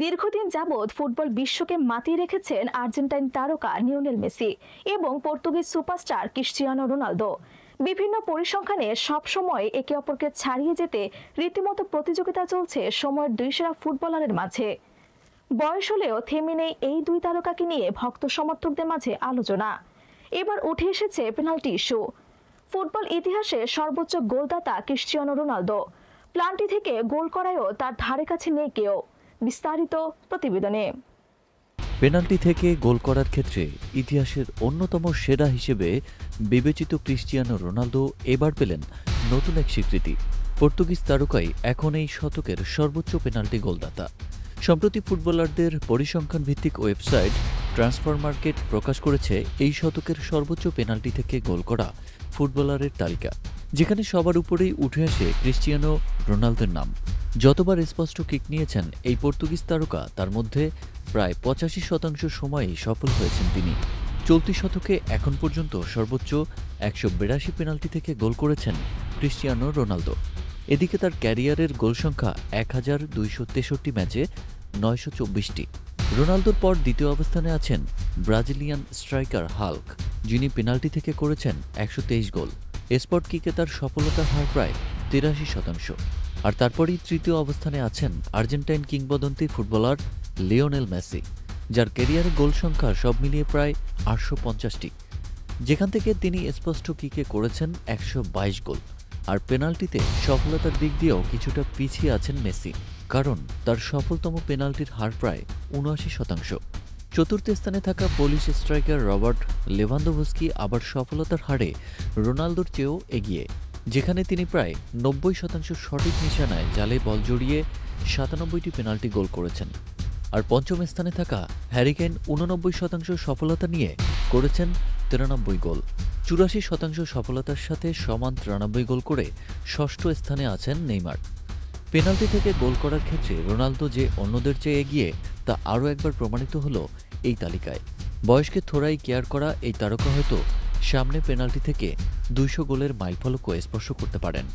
দীর্ঘদিন যাবৎ ফুটবল বিশ্বকে মাতিয়ে রেখেছেন আর্জেন্টাইন তারকা লিওনেল মেসি এবং পর্তুগিজ সুপারস্টার ক্রিশ্চিয়ানো রোনালদো। বিভিন্ন পরিসংখ্যানে সবসময় একে অপরকে ছাড়িয়ে যেতে রীতিমতো প্রতিযোগিতা চলছে সময়ের দুই সেরা ফুটবলারের মাঝে। বয়স হলেও থেমে নেই এই দুই তারকাকে নিয়ে ভক্ত সমর্থকদের মাঝে আলোচনা। এবার উঠে এসেছে পেনাল্টি ইস্যু। ফুটবল ইতিহাসে সর্বোচ্চ গোলদাতা ক্রিশ্চিয়ানো রোনালদো প্লান্টি থেকে গোল করায়ও তার ধারে কাছে নেই কেউ। বিস্তারিত প্রতিবেদনে। পেনাল্টি থেকে গোল করার ক্ষেত্রে ইতিহাসের অন্যতম সেরা হিসেবে বিবেচিত ক্রিশ্চিয়ানো রোনালদো এবার পেলেন নতুন এক স্বীকৃতি। পর্তুগিজ তারকাই এখন এই শতকের সর্বোচ্চ পেনাল্টি গোলদাতা। সম্প্রতি ফুটবলারদের পরিসংখ্যান ভিত্তিক ওয়েবসাইট ট্রান্সফার মার্কেট প্রকাশ করেছে এই শতকের সর্বোচ্চ পেনাল্টি থেকে গোল করা ফুটবলারের তালিকা, যেখানে সবার উপরেই উঠে আসে ক্রিশ্চিয়ানো রোনালদোর নাম। যতবার স্পষ্ট কিক নিয়েছেন এই পর্তুগিজ তারকা, তার মধ্যে প্রায় 85% সময়ই সফল হয়েছেন তিনি। চলতি শতকে এখন পর্যন্ত সর্বোচ্চ 182 পেনাল্টি থেকে গোল করেছেন ক্রিশ্চিয়ানো রোনালদো। এদিকে তার ক্যারিয়ারের গোল সংখ্যা 1263 ম্যাচে 924টি। রোনালদোর পর দ্বিতীয় অবস্থানে আছেন ব্রাজিলিয়ান স্ট্রাইকার হাল্ক, যিনি পেনাল্টি থেকে করেছেন 123 গোল। স্পট কিকে তার সফলতার হার প্রায় 83%। আর তারপরেই তৃতীয় অবস্থানে আছেন আর্জেন্টাইন কিংবদন্তি ফুটবলার লিওনেল মেসি, যার ক্যারিয়ারে গোল সংখ্যা সব মিলিয়ে প্রায় 850টি, যেখান থেকে তিনি স্পষ্ট কিকে করেছেন 122 গোল। আর পেনাল্টিতে সফলতার দিক দিয়েও কিছুটা পিছিয়ে আছেন মেসি, কারণ তার সফলতম পেনাল্টির হার প্রায় 79%। চতুর্থ স্থানে থাকা পোলিশ স্ট্রাইকার রবার্ট লেভানদোভস্কি আবার সফলতার হারে রোনালদোর চেয়েও এগিয়ে, যেখানে তিনি প্রায় 90% সঠিক নিশানায় জালে বল জড়িয়ে 97টি পেনাল্টি গোল করেছেন। আর পঞ্চম স্থানে থাকা হ্যারি কেইন 89% সফলতা নিয়ে করেছেন 93 গোল। 84% সফলতার সাথে সমান 93 গোল করে ষষ্ঠ স্থানে আছেন নেইমার। পেনাল্টি থেকে গোল করার ক্ষেত্রে রোনালদো যে অন্যদের চেয়ে এগিয়ে তা আরও একবার প্রমাণিত হলো এই তালিকায়। বয়সকে থোড়াই কেয়ার করা এই তারকা হয়তো সামনে পেনাল্টি থেকে 200 গোলের মাইলফলকও স্পর্শ করতে পারেন।